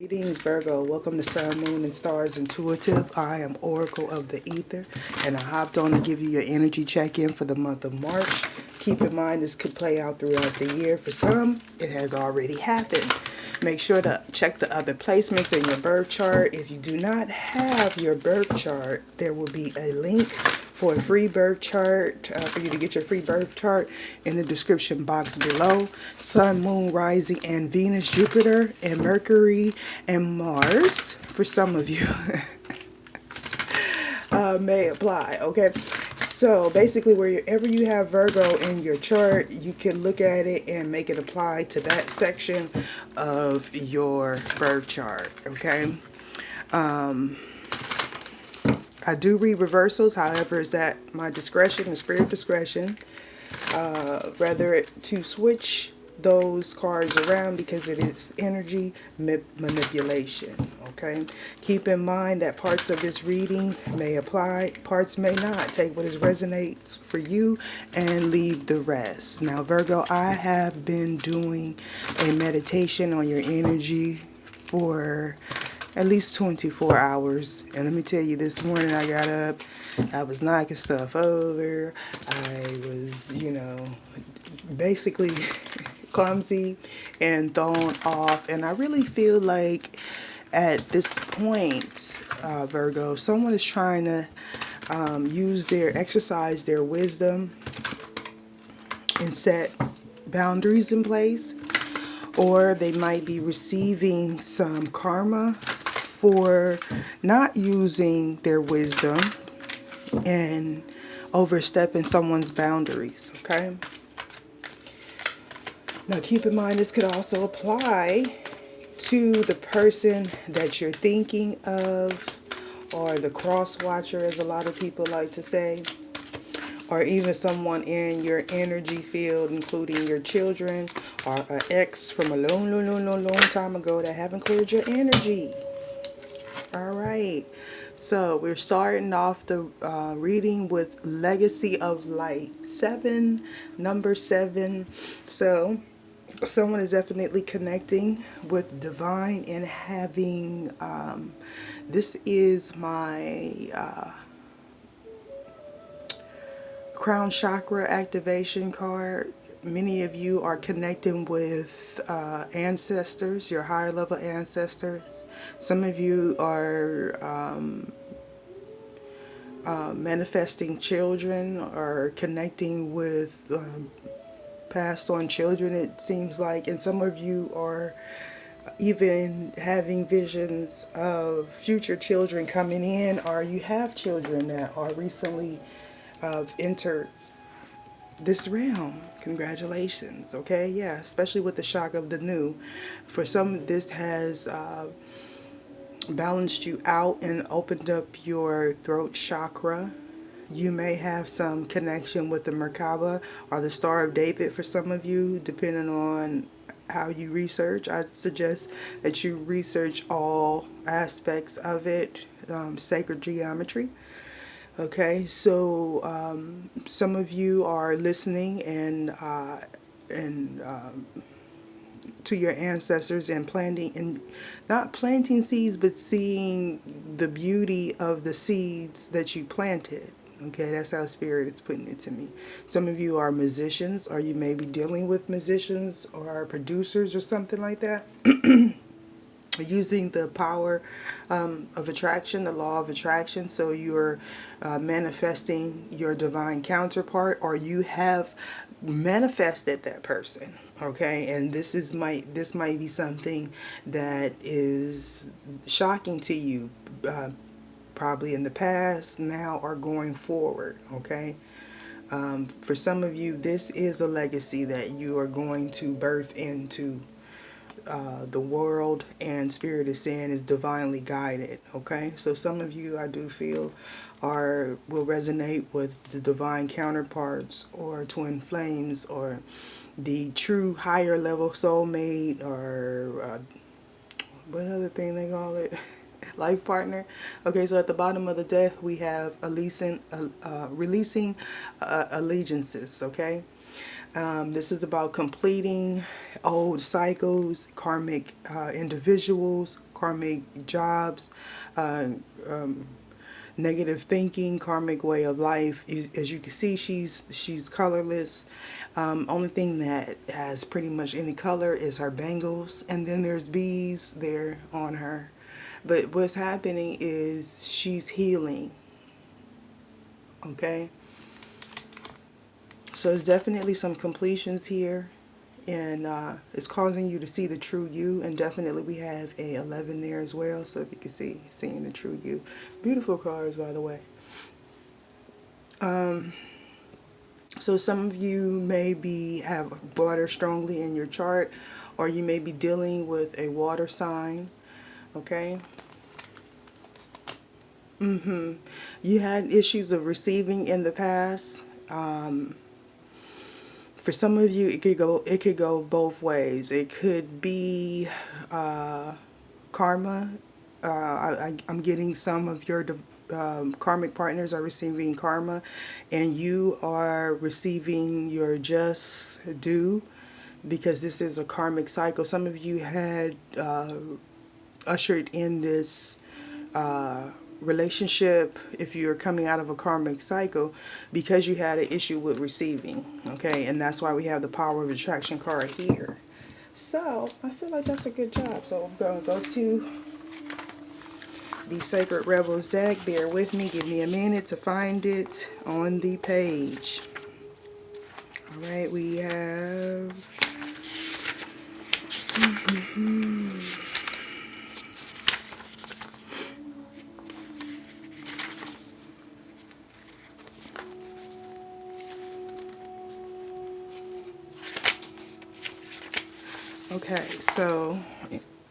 Greetings, Virgo. Welcome to Sun, Moon, and Stars Intuitive. I am Oracle of the Ether, and I hopped on to give you your energy check-in for the month of March. Keep in mind this could play out throughout the year. For some, it has already happened. Make sure to check the other placements in your birth chart. If you do not have your birth chart, there will be a link for a free birth chart, for you to get your free birth chart in the description box below. Sun, Moon, Rising, and Venus, Jupiter, and Mercury, and Mars, for some of you, may apply, okay? So basically, wherever you have Virgo in your chart, you can look at it and make it apply to that section of your birth chart, okay? I do read reversals, however, it's at my discretion, the spirit discretion, whether to switch those cards around because it is energy manipulation, okay? Keep in mind that parts of this reading may apply, parts may not. Take what resonates for you and leave the rest. Now, Virgo, I have been doing a meditation on your energy for at least 24 hours. And let me tell you, this morning I got up, I was knocking stuff over. I was, basically clumsy and thrown off. And I really feel like at this point, Virgo, someone is trying to exercise their wisdom and set boundaries in place. Or they might be receiving some karma for not using their wisdom and overstepping someone's boundaries, okay? Now keep in mind this could also apply to the person that you're thinking of, or the cross watcher, as a lot of people like to say, or even someone in your energy field, including your children or an ex from a long time ago that haven't cleared your energy. All right, so we're starting off the reading with Legacy of Light 7, number 7. So someone is definitely connecting with divine and having, this is my crown chakra activation card. Many of you are connecting with ancestors, your higher level ancestors. Some of you are manifesting children or connecting with passed on children, it seems like. And some of you are even having visions of future children coming in, or you have children that are recently entered this realm. Congratulations, okay? Yeah, especially with the shock of the new. For some, this has balanced you out and opened up your throat chakra. You may have some connection with the Merkaba or the Star of David for some of you, depending on how you research. I suggest that you research all aspects of it, sacred geometry. Okay, so some of you are listening and to your ancestors and planting, and not planting seeds, but seeing the beauty of the seeds that you planted. Okay, that's how Spirit is putting it to me. Some of you are musicians, or you may be dealing with musicians or producers or something like that. Using the power of attraction, the law of attraction. So you're manifesting your divine counterpart, or you have manifested that person. Okay, and this might be something that is shocking to you, probably in the past, now, or going forward. Okay. For some of you, this is a legacy that you are going to birth into the world, and Spirit is saying is divinely guided. Okay, so some of you, I do feel, will resonate with the divine counterparts, or twin flames, or the true higher level soulmate, or what other thing they call it, life partner. Okay, so at the bottom of the deck we have releasing allegiances. Okay. This is about completing old cycles, karmic individuals, karmic jobs, uh, negative thinking, karmic way of life. As you can see, she's colorless. Only thing that has pretty much any color is her bangles, and then there's bees there on her. But what's happening is she's healing. Okay, so there's definitely some completions here, and it's causing you to see the true you. And definitely we have a 11 there as well, so if you can see, seeing the true you. Beautiful cards, by the way. So some of you maybe have water strongly in your chart, or you may be dealing with a water sign. Okay. You had issues of receiving in the past. For some of you, it could go both ways. It could be karma. I'm getting some of your karmic partners are receiving karma, and you are receiving your just due, because this is a karmic cycle. Some of you had ushered in this relationship, if you're coming out of a karmic cycle, because you had an issue with receiving. Okay, and that's why we have the power of attraction card here. So I feel like that's a good job. So I'm going to go to the Sacred Rebels deck. Bear with me. Give me a minute to find it on the page. All right, we have... Okay, so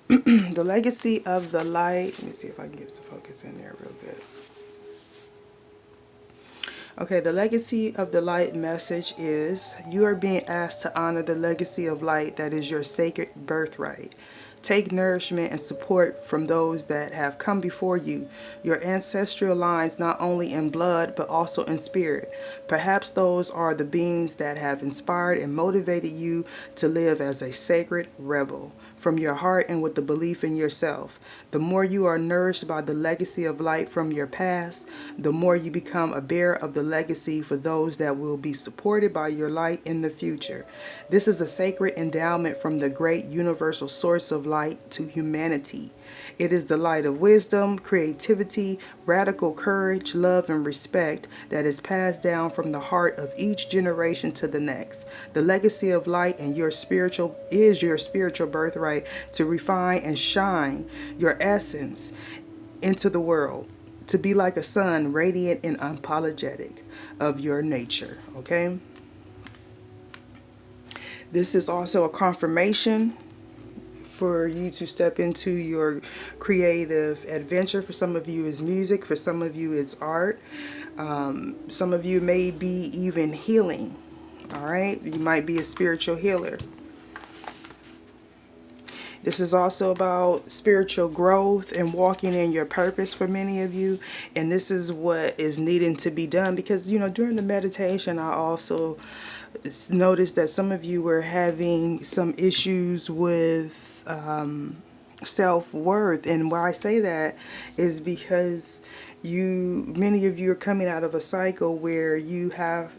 the legacy of the light. Let me see if I can get it to focus in there real good. Okay, the legacy of the light message is you are being asked to honor the legacy of light that is your sacred birthright. Take nourishment and support from those that have come before you, your ancestral lines, not only in blood but also in spirit. Perhaps those are the beings that have inspired and motivated you to live as a sacred rebel from your heart and with the belief in yourself. The more you are nourished by the legacy of light from your past, the more you become a bearer of the legacy for those that will be supported by your light in the future. This is a sacred endowment from the great universal source of light to humanity. It is the light of wisdom, creativity, radical courage, love, and respect that is passed down from the heart of each generation to the next. The legacy of light and your spiritual birthright to refine and shine your essence into the world, to be like a sun, radiant and unapologetic of your nature. Okay? This is also a confirmation for you to step into your creative adventure. For some of you it's music, for some of you it's art, some of you may be even healing. All right, you might be a spiritual healer. This is also about spiritual growth and walking in your purpose for many of you. And this is what is needing to be done, because, you know, during the meditation, I also noticed that some of you were having some issues with self-worth. And why I say that is because many of you are coming out of a cycle where you have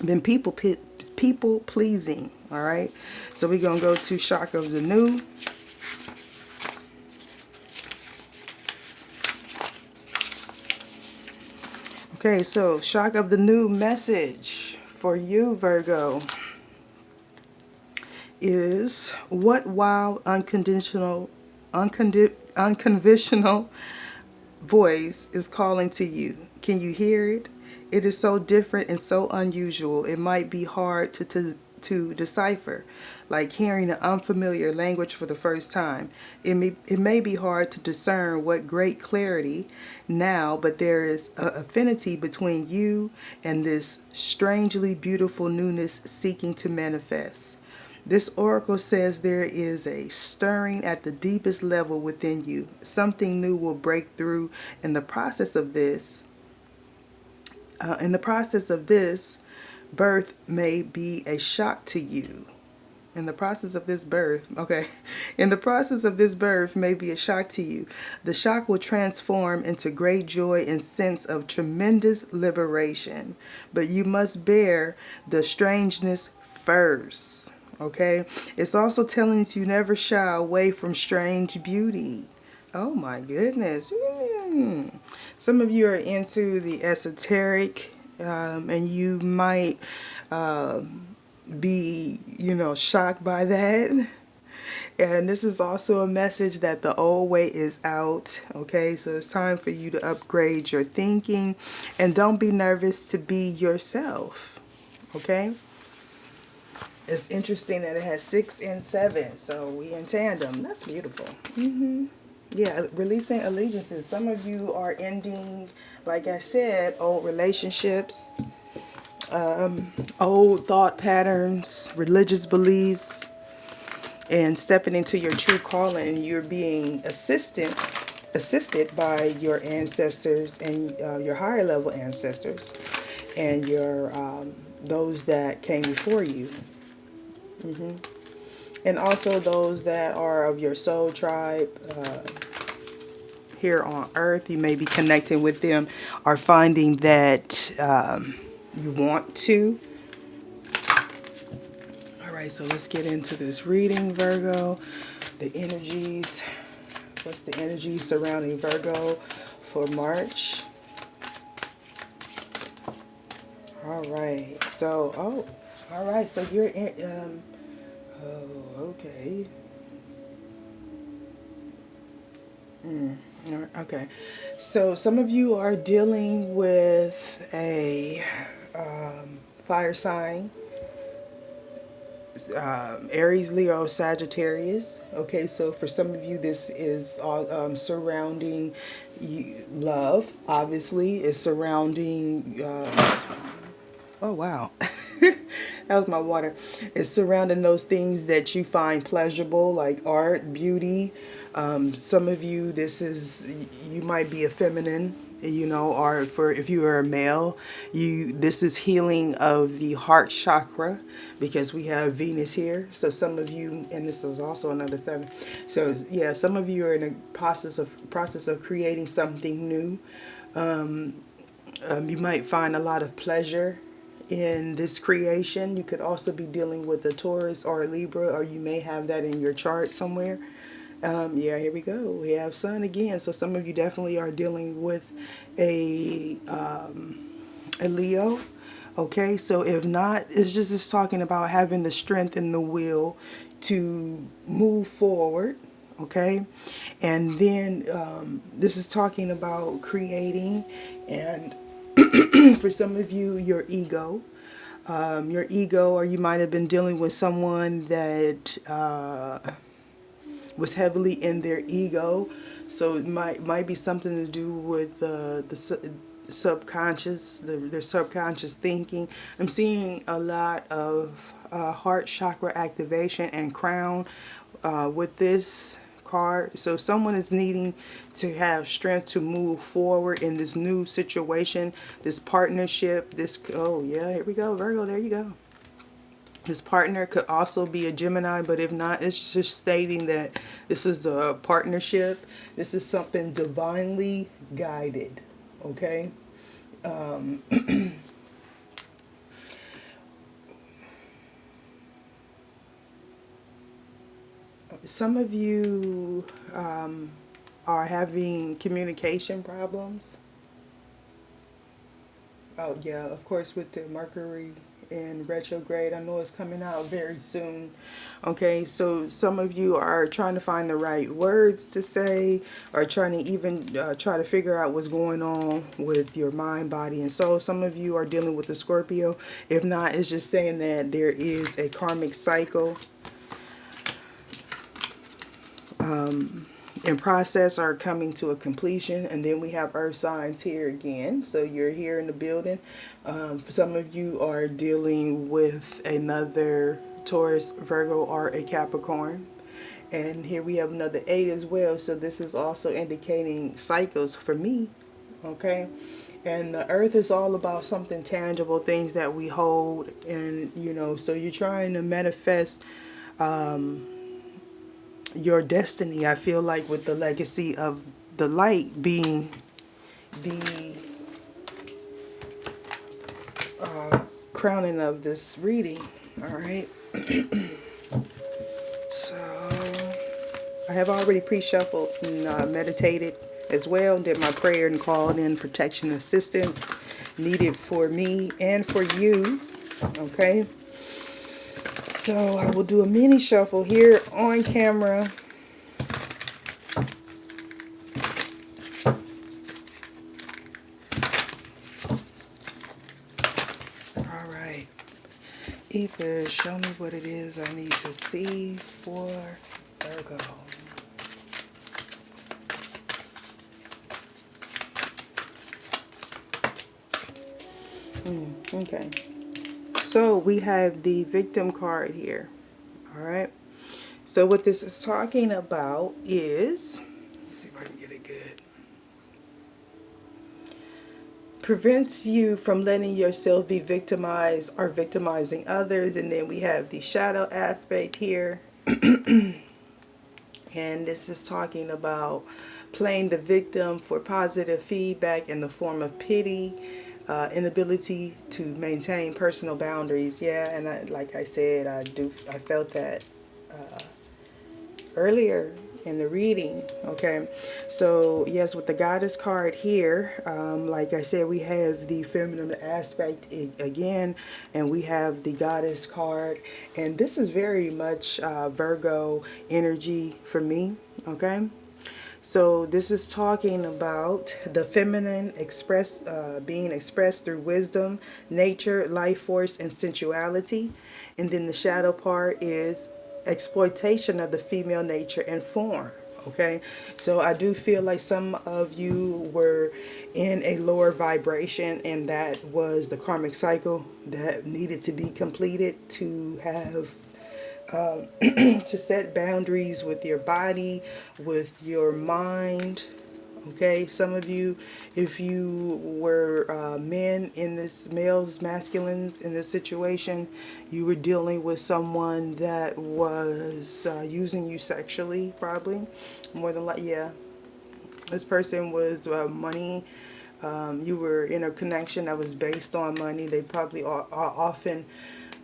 been people pleasing. All right, so we're gonna go to shock of the new. Okay, so shock of the new message for you, Virgo, is what wild, unconventional voice is calling to you. Can you hear it? It is so different and so unusual. It might be hard to decipher, like hearing an unfamiliar language for the first time. It may be hard to discern what great clarity now, but there is an affinity between you and this strangely beautiful newness seeking to manifest. This oracle says there is a stirring at the deepest level within you. Something new will break through. In the process of this, birth may be a shock to you. In the process of this birth, okay, in the process of this birth may be a shock to you. The shock will transform into great joy and sense of tremendous liberation. But you must bear the strangeness first, okay? It's also telling you to never shy away from strange beauty. Oh my goodness. Some of you are into the esoteric, and you might be, shocked by that. And this is also a message that the old way is out. Okay, so it's time for you to upgrade your thinking, and don't be nervous to be yourself. Okay, it's interesting that it has 6 and 7, so we in tandem. That's beautiful. Yeah, releasing allegiances. Some of you are ending, like I said, old relationships, old thought patterns, religious beliefs, and stepping into your true calling. You're being assisted by your ancestors and your higher level ancestors, and your those that came before you, and also those that are of your soul tribe. Here on earth, you may be connecting with them, or finding that you want to. All right, so let's get into this reading, Virgo. The energies. What's the energy surrounding Virgo for March? All right. So, all right. So you're in. Okay. Okay. So some of you are dealing with a fire sign. Aries, Leo, Sagittarius. Okay, so for some of you, this is surrounding love. Obviously, it's surrounding. Oh wow, that was my water. It's surrounding those things that you find pleasurable, like art, beauty. Some of you, you might be a feminine, or for if you are a male, this is healing of the heart chakra, because we have Venus here. So some of you, and this is also another 7. So yeah, some of you are in a process of creating something new. You might find a lot of pleasure in this creation. You could also be dealing with a Taurus or a Libra, or you may have that in your chart somewhere. Yeah, here we go. We have Sun again. So some of you definitely are dealing with a Leo. Okay, so if not, it's talking about having the strength and the will to move forward. Okay, and then this is talking about creating, and for some of you, your ego. Or you might have been dealing with someone that was heavily in their ego. So it might be something to do with subconscious, their subconscious thinking. I'm seeing a lot of heart chakra activation and crown with this card. So someone is needing to have strength to move forward in this new situation, this partnership, oh yeah, here we go, Virgo, there you go. His partner could also be a Gemini, but if not, it's just stating that this is a partnership. This is something divinely guided, okay? Some of you are having communication problems. Oh yeah, of course, with the Mercury in retrograde, I know it's coming out very soon. Okay, so some of you are trying to find the right words to say, or trying to even try to figure out what's going on with your mind, body, and soul. Some of you are dealing with the Scorpio. If not, it's just saying that there is a karmic cycle in process are coming to a completion. And then we have earth signs here again, so you're here in the building. For some of you are dealing with another Taurus, Virgo, or a Capricorn. And here we have another 8 as well, so this is also indicating cycles for me. Okay, and the earth is all about something tangible, things that we hold, and so you're trying to manifest your destiny. I feel like with the legacy of the light being the crowning of this reading. All right. So I have already pre-shuffled and meditated as well, and did my prayer and called in protection assistance needed for me and for you. Okay. So I will do a mini shuffle here on camera. All right. Ether, show me what it is I need to see for Virgo. Okay. So we have the victim card here. All right. So what this is talking about is, let's see if I can get it good. Prevents you from letting yourself be victimized or victimizing others. And then we have the shadow aspect here. And this is talking about playing the victim for positive feedback in the form of pity, inability to maintain personal boundaries. Yeah, and like I said, I felt that earlier in the reading. Okay, so yes, with the goddess card here, like I said, we have the feminine aspect again, and we have the goddess card, and this is very much Virgo energy for me. Okay, so this is talking about the feminine being expressed through wisdom, nature, life force, and sensuality. And then the shadow part is exploitation of the female nature and form. Okay, so I do feel like some of you were in a lower vibration, and that was the karmic cycle that needed to be completed to have to set boundaries with your body, with your mind. Okay, some of you, if you were men in this, males, masculines in this situation, you were dealing with someone that was using you sexually, probably. More than likely, yeah. This person was money. You were in a connection that was based on money. They probably often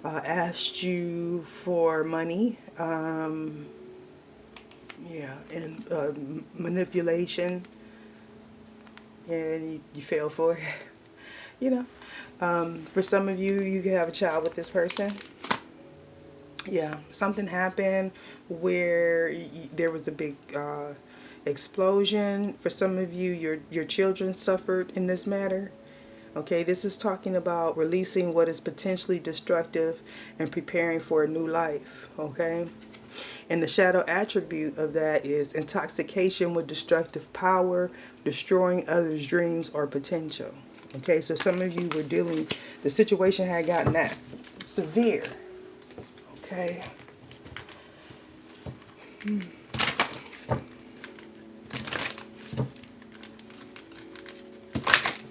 asked you for money. Yeah, and manipulation, and you fell for it. You know, for some of you, you could have a child with this person. Yeah, something happened where there was a big explosion. For some of you, your children suffered in this matter. Okay, this is talking about releasing what is potentially destructive and preparing for a new life. Okay, and the shadow attribute of that is intoxication with destructive power, destroying others' dreams or potential. Okay, so some of you were dealing, the situation had gotten that severe. Okay.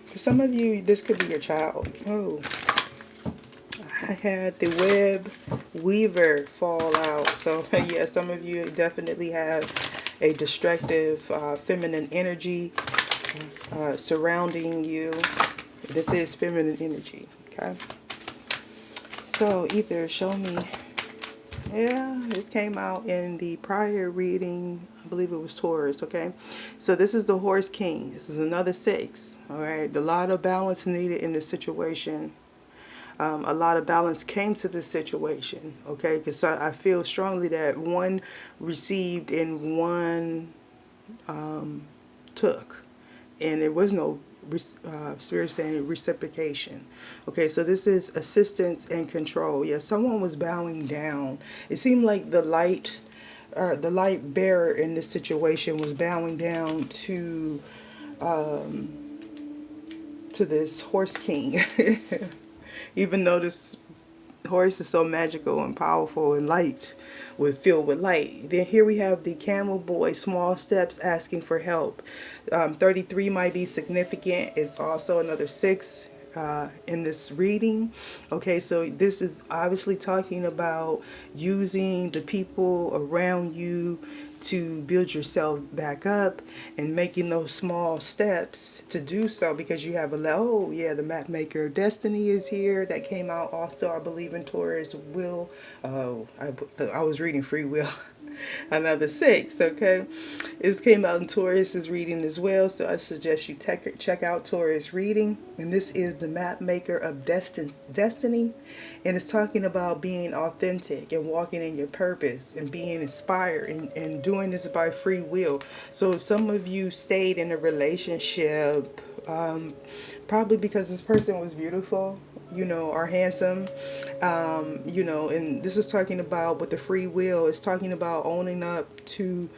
For some of you, this could be your child. Oh, I had the web weaver fall out. So yeah, some of you definitely have a destructive feminine energy surrounding you. This is feminine energy. Okay. So either show me. Yeah, this came out in the prior reading. I believe it was Taurus. Okay. So this is the Horse King. This is another 6. All right. A lot of balance needed in this situation. A lot of balance came to this situation, okay? Because I feel strongly that one received and one took, and there was no spirit saying reciprocation. Okay, so this is assistance and control. Yeah, someone was bowing down. It seemed like the light bearer in this situation was bowing down to this Horse King. Even though this horse is so magical and powerful and light, filled with light. Then here we have the camel boy, small steps, asking for help. 33 might be significant. It's also another 6. in this reading. Okay, so this is obviously talking about using the people around you to build yourself back up and making those small steps to do so, because you have oh yeah, the map maker of destiny is here. That came out also, I believe, in Taurus will. Oh, I was reading free will. Another 6. Okay, it came out in Taurus's reading as well, so I suggest you check out Taurus reading. And this is the map maker of destiny, and it's talking about being authentic and walking in your purpose and being inspired, and doing this by free will. So some of you stayed in a relationship probably because this person was beautiful, or handsome, and this is talking about, with the free will, it's talking about owning up to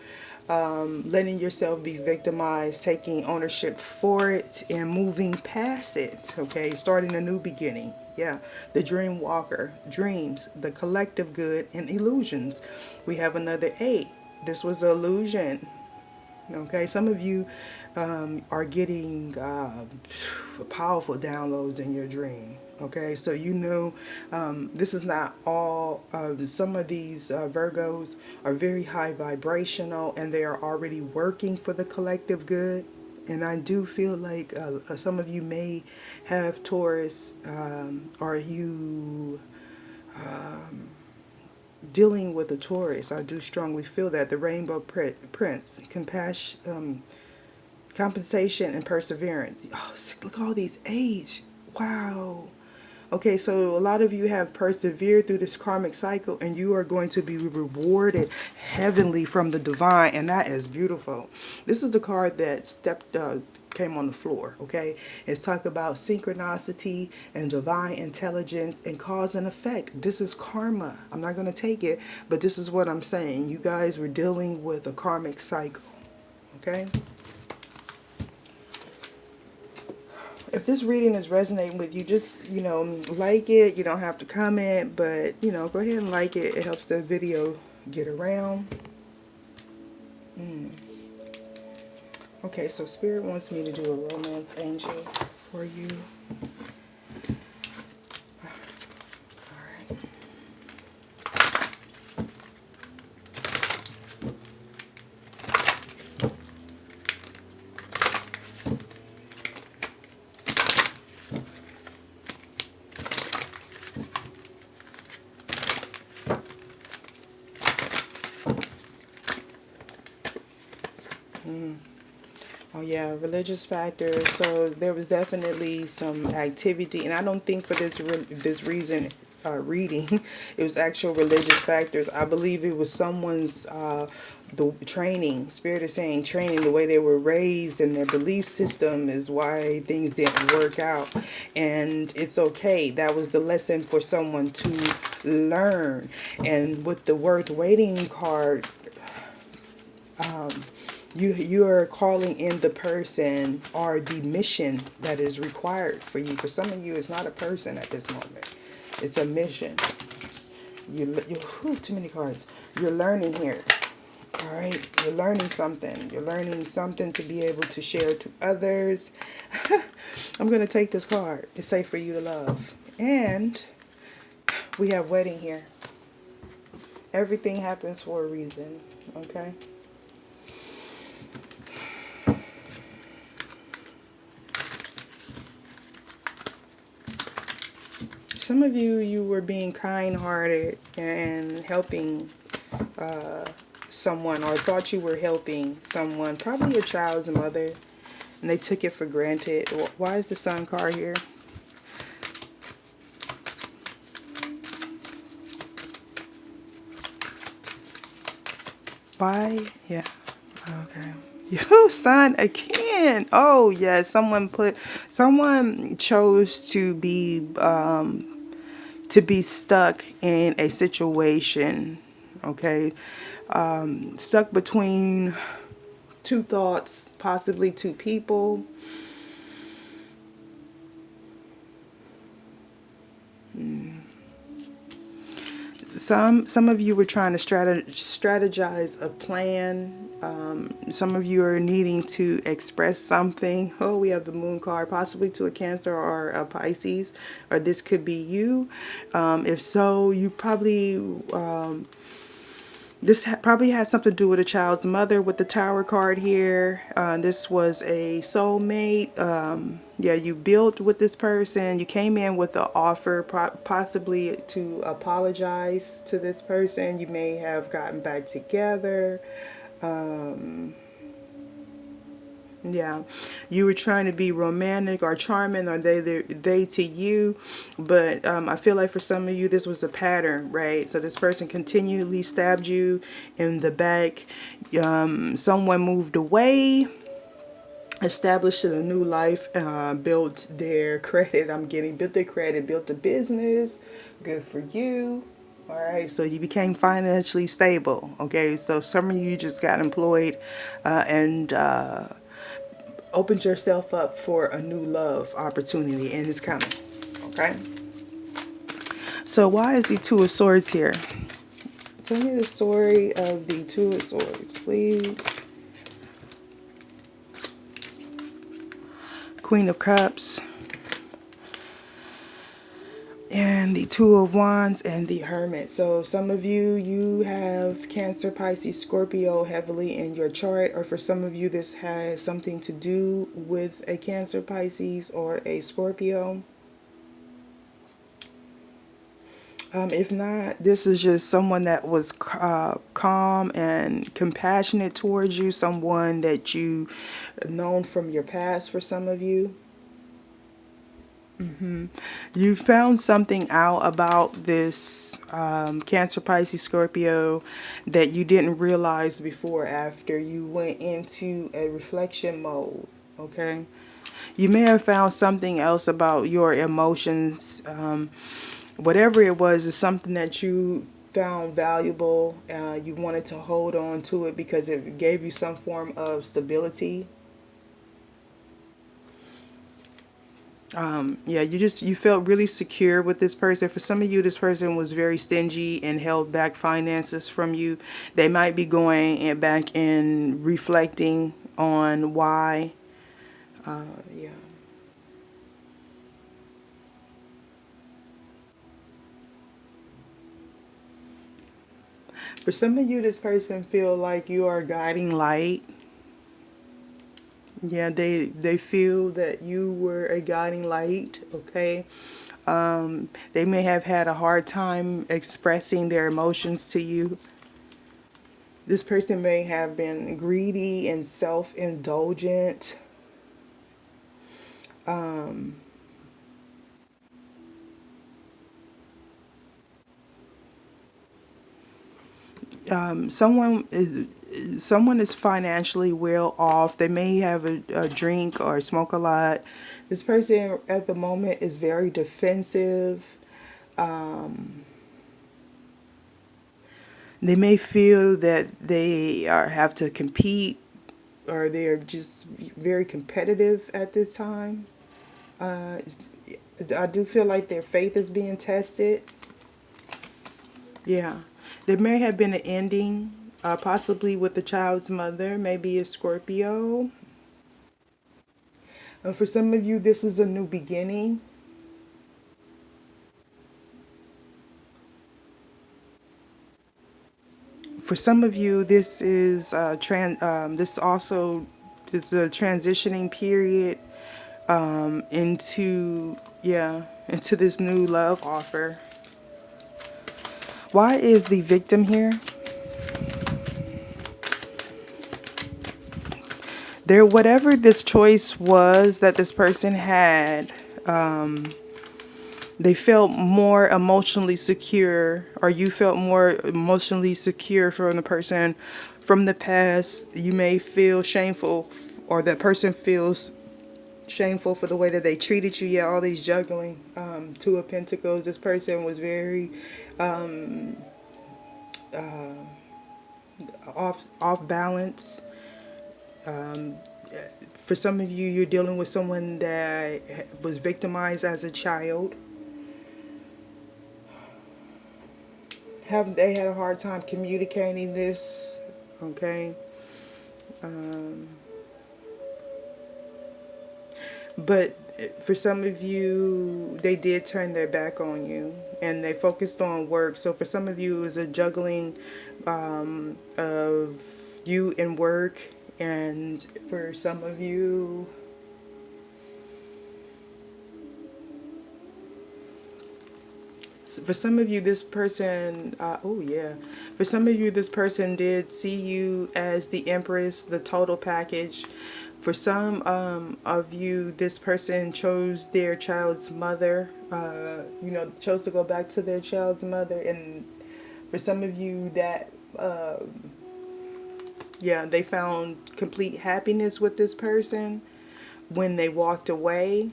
letting yourself be victimized, taking ownership for it, and moving past it. Okay, starting a new beginning. Yeah, the dream walker, dreams, the collective good, and illusions. We have another 8. This was an illusion. Okay, some of you are getting powerful downloads in your dream. Okay, so this is not all. Some of these Virgos are very high vibrational, and they are already working for the collective good. And I do feel like some of you may have Taurus, or you dealing with a Taurus. I do strongly feel that the Rainbow Prince, compassion, compensation, and perseverance. Oh, look at all these A's. Wow. Okay, so a lot of you have persevered through this karmic cycle, and you are going to be rewarded heavenly from the divine, and that is beautiful. This is the card that came on the floor. Okay, it's talk about synchronicity and divine intelligence and cause and effect. This is karma. I'm not going to take it, but this is what I'm saying. You guys were dealing with a karmic cycle. Okay. If this reading is resonating with you, just, like it. You don't have to comment, but, go ahead and like it. It helps the video get around. Okay, so Spirit wants me to do a romance angel for you. All right. Oh yeah, religious factors. So there was definitely some activity, and I don't think for this reason reading, it was actual religious factors. I believe it was someone's the training. Spirit is saying training, the way they were raised and their belief system is why things didn't work out, and it's okay. That was the lesson for someone to learn. And with the worth waiting card, you are calling in the person or the mission that is required for you. For some of you, it's not a person at this moment. It's a mission. Too many cards. You're learning here. All right. You're learning something. You're learning something to be able to share to others. I'm going to take this card. It's safe for you to love. And we have wedding here. Everything happens for a reason. Okay. Some of you were being kind-hearted and helping someone, or thought you were helping someone, probably your child's mother, and they took it for granted. Why is the Sun card here? Why? Yeah. Okay. You Sun again. Oh yes, someone chose to be stuck in a situation. Okay, stuck between two thoughts, possibly two people. Some of you were trying to strategize a plan Some of you are needing to express something. Oh, we have the moon card, possibly to a Cancer or a Pisces, or this could be you. If so, you probably probably has something to do with a child's mother with the Tower card here. This was a soulmate. Yeah, you built with this person. You came in with an offer, possibly to apologize to this person. You may have gotten back together. Yeah, you were trying to be romantic or charming, or they to you, but I feel like for some of you this was a pattern, right? So this person continually stabbed you in the back. Someone moved away, established a new life, built their credit. Built their credit, built a business. Good for you. All right, so you became financially stable. Okay, so some of you just got employed, and opened yourself up for a new love opportunity, and it's coming. Okay, so why is the Two of Swords here? Tell me the story of the Two of Swords, please. Queen of Cups, and the Two of Wands, and the Hermit. So some of you, you have Cancer, Pisces, Scorpio heavily in your chart, or for some of you this has something to do with a Cancer, Pisces, or a Scorpio. If not, this is just someone that was calm and compassionate towards you, someone that you known from your past for some of you. You found something out about this Cancer, Pisces, Scorpio that you didn't realize before after you went into a reflection mode, okay? You may have found something else about your emotions. Whatever it was is something that you found valuable. You wanted to hold on to it because it gave you some form of stability. Yeah, you felt really secure with this person. For some of you, this person was very stingy and held back finances from you. They might be going and back and reflecting on why. Yeah. For some of you, this person feel like you are a guiding light. Yeah, they feel that you were a guiding light, okay? They may have had a hard time expressing their emotions to you. This person may have been greedy and self-indulgent. Someone is financially well off. They may have a drink or smoke a lot. This person at the moment is very defensive. They may feel that have to compete, or they are just very competitive at this time. Uh, I do feel like their faith is being tested. Yeah. There may have been an ending, possibly with the child's mother, maybe a Scorpio. For some of you, this is a new beginning. For some of you, this is this also is a transitioning period into, yeah, into this new love offer. Why is the victim here? There, whatever this choice was that this person had, they felt more emotionally secure, or you felt more emotionally secure from the person from the past. You may feel shameful, or that person feels shameful for the way that they treated you. Yeah, all these juggling. Two of Pentacles. This person was very off balance. For some of you, you're dealing with someone that was victimized as a child. Have they had a hard time communicating this? Okay. Um, but for some of you, they did turn their back on you and they focused on work. So for some of you, it was a juggling of you and work. And for some of you, this person, oh yeah, for some of you, this person did see you as the Empress, the total package. For some of you, this person chose their child's mother, chose to go back to their child's mother. And for some of you, that, yeah, they found complete happiness with this person when they walked away.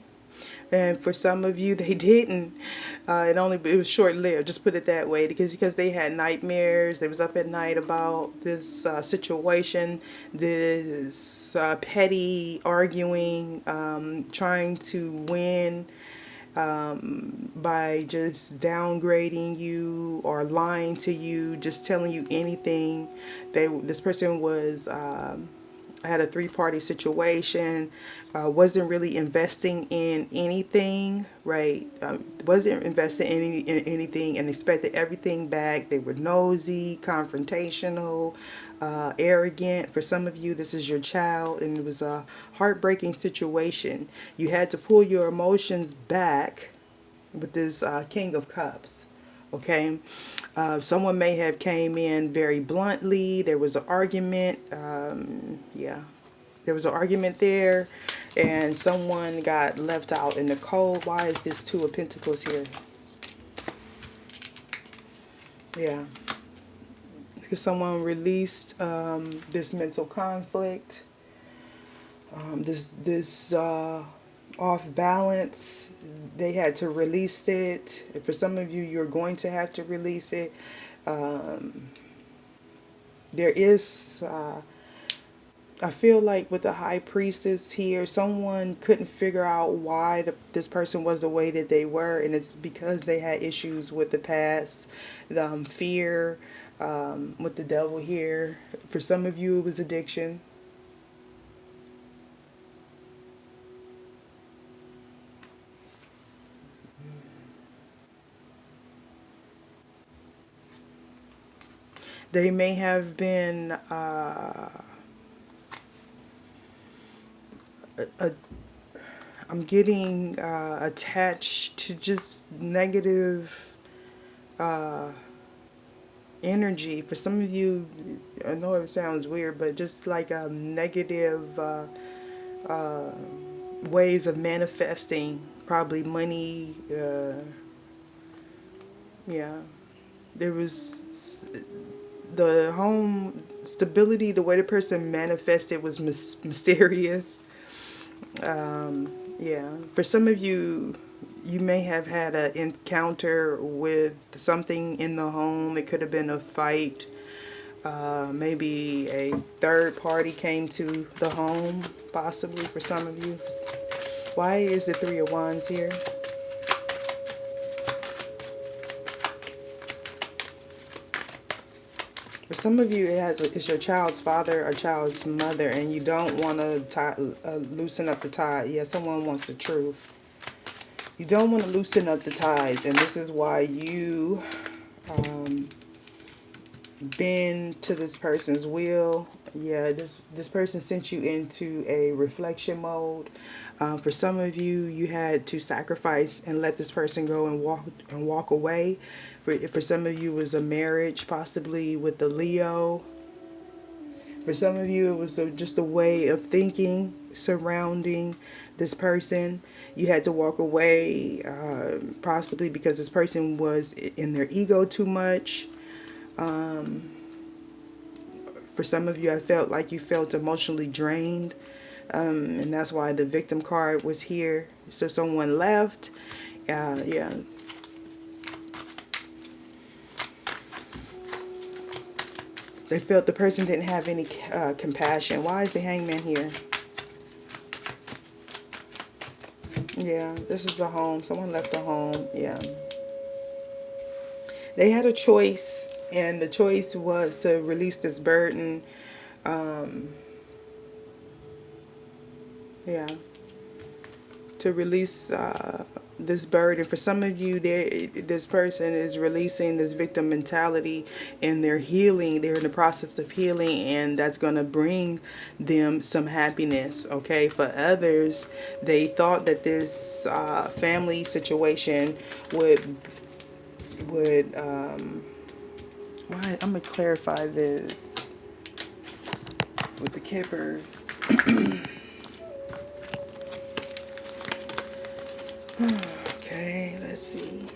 And for some of you, they didn't. It was short lived. Just put it that way, because they had nightmares. They was up at night about this situation, this petty arguing, trying to win by just downgrading you or lying to you, just telling you anything. This person was. Had a three-party situation, wasn't really investing in anything, right? Wasn't investing in anything and expected everything back. They were nosy, confrontational, arrogant. For some of you, this is your child, and it was a heartbreaking situation. You had to pull your emotions back with this King of Cups. Okay, someone may have came in very bluntly. There was an argument. Yeah, there was an argument there, and someone got left out in the cold. Why is this Two of Pentacles here? Yeah, because someone released this mental conflict, this off balance. They had to release it. For some of you, you're going to have to release it. There is, I feel like with the High Priestess here, someone couldn't figure out why this person was the way that they were, and it's because they had issues with the past, fear, with the Devil here. For some of you, it was addiction. They may have been a I'm getting attached to just negative energy. For some of you, I know it sounds weird, but just like negative ways of manifesting, probably money. Yeah, there was the home stability. The way the person manifested was mysterious. Yeah, for some of you, you may have had an encounter with something in the home. It could have been a fight. Maybe a third party came to the home, possibly for some of you. Why is the Three of Wands here? For some of you, it's your child's father or child's mother, and you don't want to loosen up the tie. Yeah, someone wants the truth. You don't want to loosen up the ties, and this is why you bend to this person's will. Yeah, this person sent you into a reflection mode. For some of you, you had to sacrifice and let this person go and walk away. For some of you, it was a marriage, possibly with the Leo. For some of you, it was just a way of thinking surrounding this person. You had to walk away, possibly because this person was in their ego too much. For some of you, I felt like you felt emotionally drained. And that's why the victim card was here. So someone left. Yeah. They felt the person didn't have any compassion. Why is the Hangman here? Yeah, this is the home. Someone left the home. Yeah. They had a choice, and the choice was to release this burden. Yeah. To release this burden. For some of you, this person is releasing this victim mentality, and they're healing. They're in the process of healing, and that's going to bring them some happiness. Okay. For others, they thought that this family situation would. Why? I'm gonna clarify this with the kippers. Okay, let's see.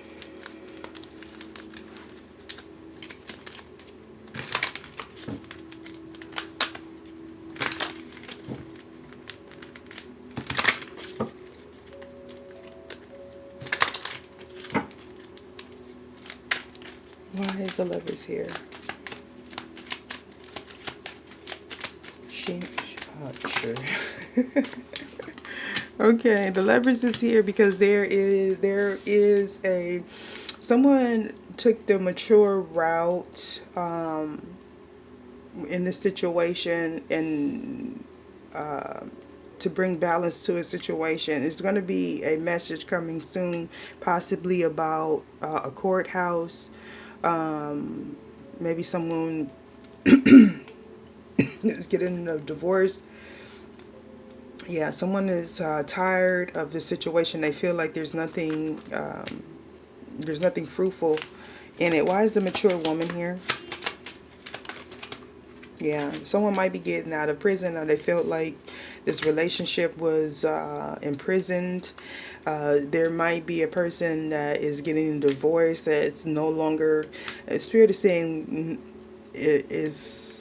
Why is the lovers here? She, sure. Okay, the lovers is here because there is a someone took the mature route in this situation, and to bring balance to a situation. It's going to be a message coming soon, possibly about a courthouse. Maybe someone is getting a divorce. Yeah, someone is tired of the situation. They feel like there's nothing fruitful in it. Why is the mature woman here? Yeah, someone might be getting out of prison, or they felt like this relationship was imprisoned. There might be a person that is getting a divorce that's no longer. Spirit is saying it is.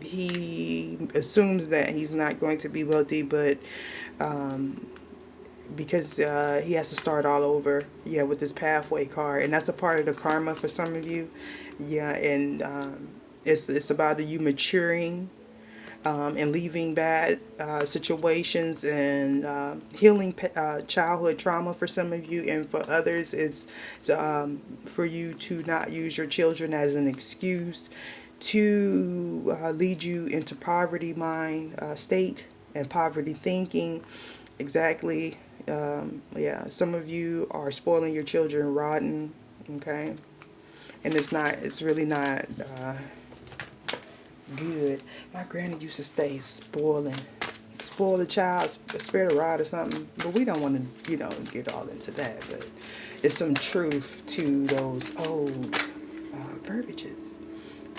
He assumes that he's not going to be wealthy, but because he has to start all over. Yeah, with this pathway card, and that's a part of the karma for some of you. Yeah, and it's about you maturing and leaving bad situations, and healing childhood trauma for some of you, and for others it's for you to not use your children as an excuse to lead you into poverty mind state and poverty thinking. Exactly. Yeah, some of you are spoiling your children rotten. Okay, and it's really not good. My granny used to stay spoil the child, spare the rod or something. But we don't want to, get all into that. But it's some truth to those old verbiages.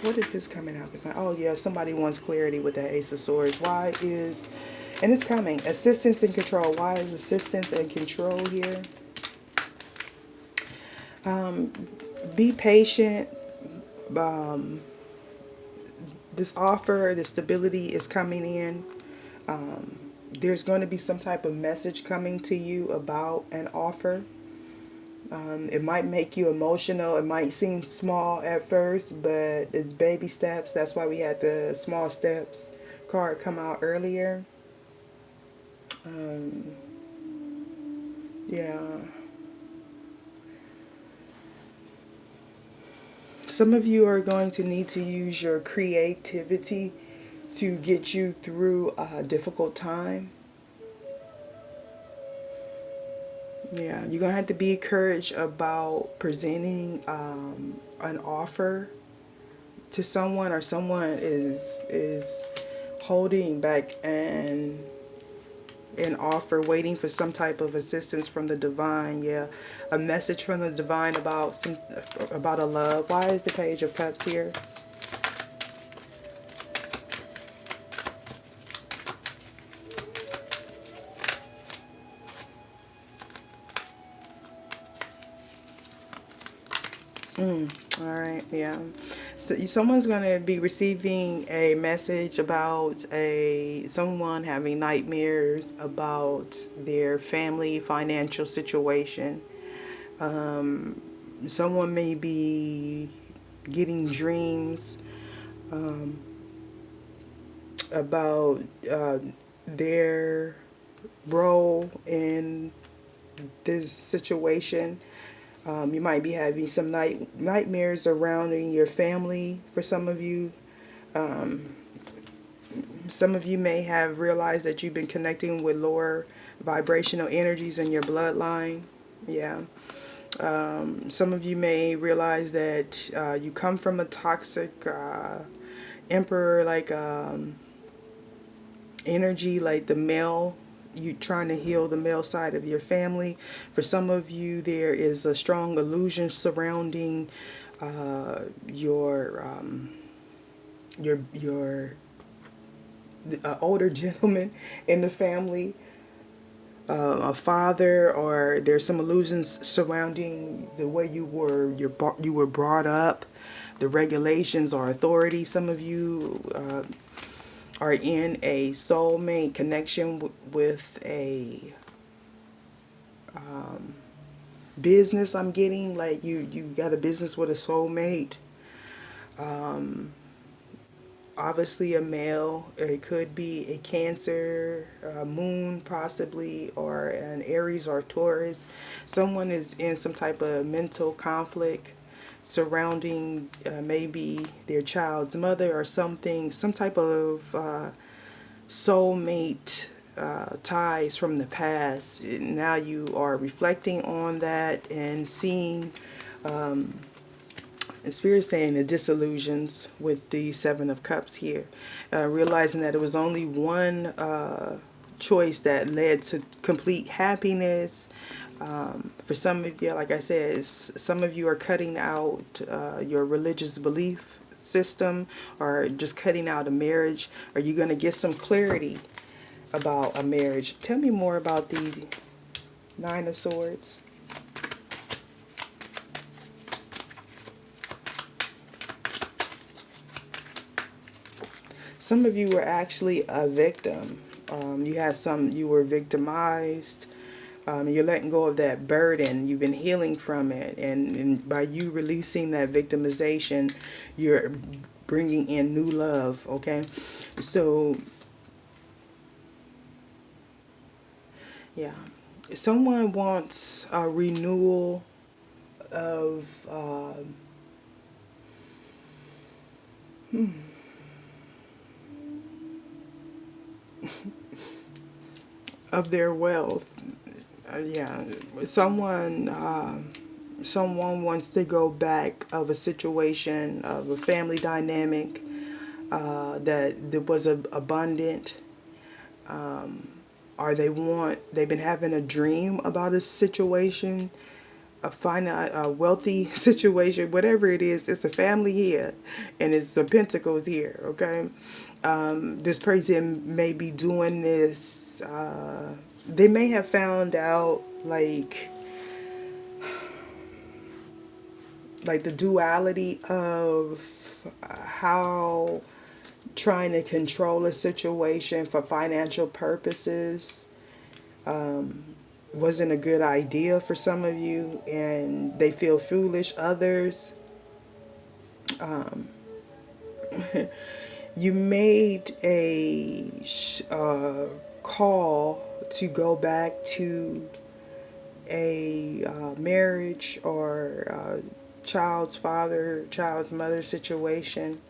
What is this coming out? Oh yeah, somebody wants clarity with that Ace of Swords. And it's coming, assistance and control. Why is assistance and control here? Be patient. Um, this offer, the stability is coming in. There's going to be some type of message coming to you about an offer. It might make you emotional. It might seem small at first, but it's baby steps. That's why we had the small steps card come out earlier. Yeah. Some of you are going to need to use your creativity to get you through a difficult time. Yeah, you're going to have to be encouraged about presenting an offer to someone, or someone is holding back an offer, waiting for some type of assistance from the divine. Yeah, a message from the divine about a love. Why is the Page of Cups here? All right, yeah. So someone's going to be receiving a message about someone having nightmares about their family financial situation. Someone may be getting dreams about their role in this situation. You might be having some nightmares surrounding your family for some of you. Some of you may have realized that you've been connecting with lower vibrational energies in your bloodline. Yeah. Some of you may realize that you come from a toxic emperor like energy, like the male. You trying to heal the male side of your family. For some of you, there is a strong illusion surrounding your older gentleman in the family, a father, or there's some illusions surrounding the way you were brought up, the regulations or authority. Some of you are in a soulmate connection with a business. I'm getting like you got a business with a soulmate. Obviously a male, or it could be a Cancer, a Moon possibly, or an Aries or Taurus. Someone is in some type of mental conflict surrounding maybe their child's mother or something, some type of soulmate ties from the past. Now you are reflecting on that and seeing the Spirit saying the disillusions with the Seven of Cups here. Realizing that it was only one choice that led to complete happiness. For some of you, like I said, some of you are cutting out your religious belief system, or just cutting out a marriage. Are you going to get some clarity about a marriage? Tell me more about the Nine of Swords. Some of you were actually a victim. You were victimized. You're letting go of that burden. You've been healing from it. And by you releasing that victimization, you're bringing in new love, okay? So, yeah. Someone wants a renewal of... of their wealth. Yeah, someone wants to go back of a situation of a family dynamic that was abundant, or they've been having a dream about a situation, a wealthy situation, whatever it is. It's a family here, and it's the Pentacles here. Okay, this person may be doing this. They may have found out like the duality of how trying to control a situation for financial purposes wasn't a good idea for some of you, and they feel foolish. Others, you made a call to go back to a marriage or child's father, child's mother situation,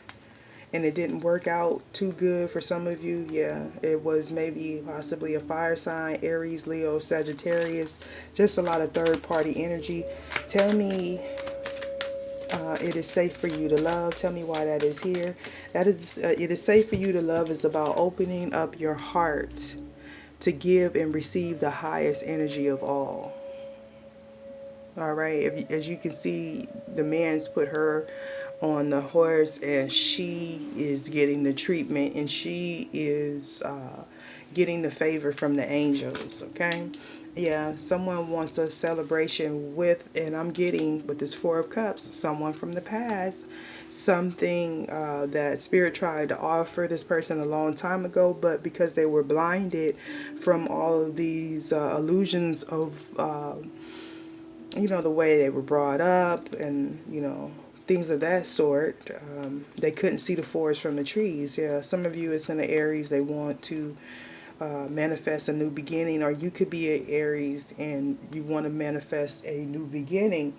and it didn't work out too good for some of you. Yeah, it was maybe possibly a fire sign, Aries, Leo, Sagittarius, just a lot of third party energy. Tell me it is safe for you to love. Tell me why that is here. That is, it is safe for you to love is about opening up your heart to give and receive the highest energy of all. All right, as you can see, the man's put her on the horse, and she is getting the treatment, and she is getting the favor from the angels. Okay, yeah, someone wants a celebration with, and I'm getting with this Four of Cups, someone from the past, something that Spirit tried to offer this person a long time ago, but because they were blinded from all of these illusions of the way they were brought up, and things of that sort, they couldn't see the forest from the trees. Yeah, some of you, it's in the Aries, they want to manifest a new beginning, or you could be an Aries and you want to manifest a new beginning.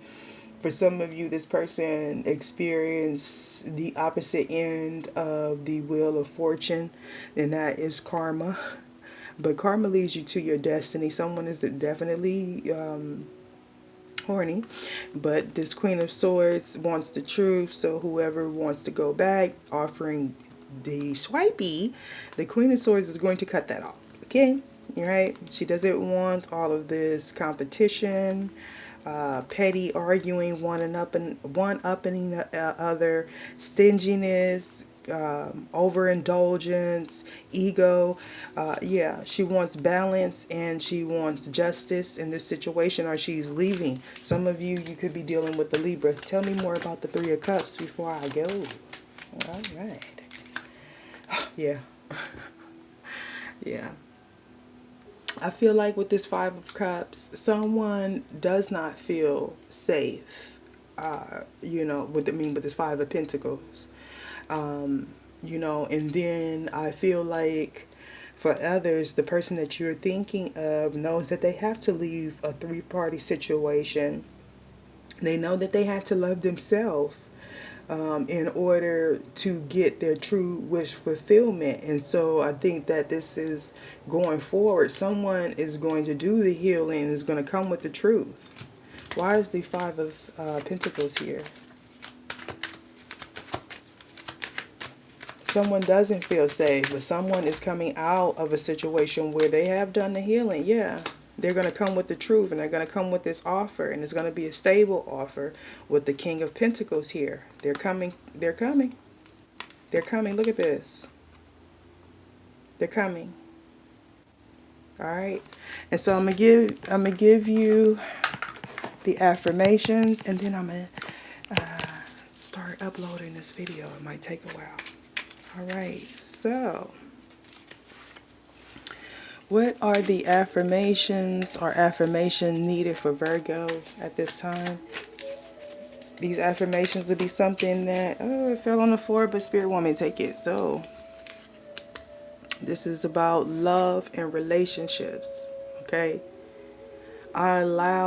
For some of you, this person experienced the opposite end of the wheel of fortune, and that is karma. But karma leads you to your destiny. Someone is definitely horny, but this Queen of Swords wants the truth. So whoever wants to go back, offering the swipey, the Queen of Swords is going to cut that off. Okay, all right. She doesn't want all of this competition, petty arguing, one upping the other, stinginess, overindulgence, ego. Yeah, she wants balance and she wants justice in this situation, or she's leaving. Some of you, you could be dealing with the Libra. Tell me more about the Three of Cups before I go. All right. Yeah. Yeah. I feel like with this Five of Cups, someone does not feel safe. With this Five of Pentacles. And then I feel like for others, the person that you're thinking of knows that they have to leave a three-party situation. They know that they have to love themselves in order to get their true wish fulfillment. And so I think that this is going forward. Someone is going to do the healing and is going to come with the truth. Why is the Five of Pentacles here? Someone doesn't feel safe, but someone is coming out of a situation where they have done the healing. Yeah, they're going to come with the truth, and they're going to come with this offer, and it's going to be a stable offer with the King of Pentacles here. They're coming. They're coming. They're coming. Look at this. They're coming. All right. And so I'm gonna give you the affirmations, and then I'm gonna start uploading this video. It might take a while. All right, so what are the affirmations or affirmation needed for Virgo at this time? These affirmations would be something that, oh, it fell on the floor, but Spirit want me to take it. So this is about love and relationships, okay? I allow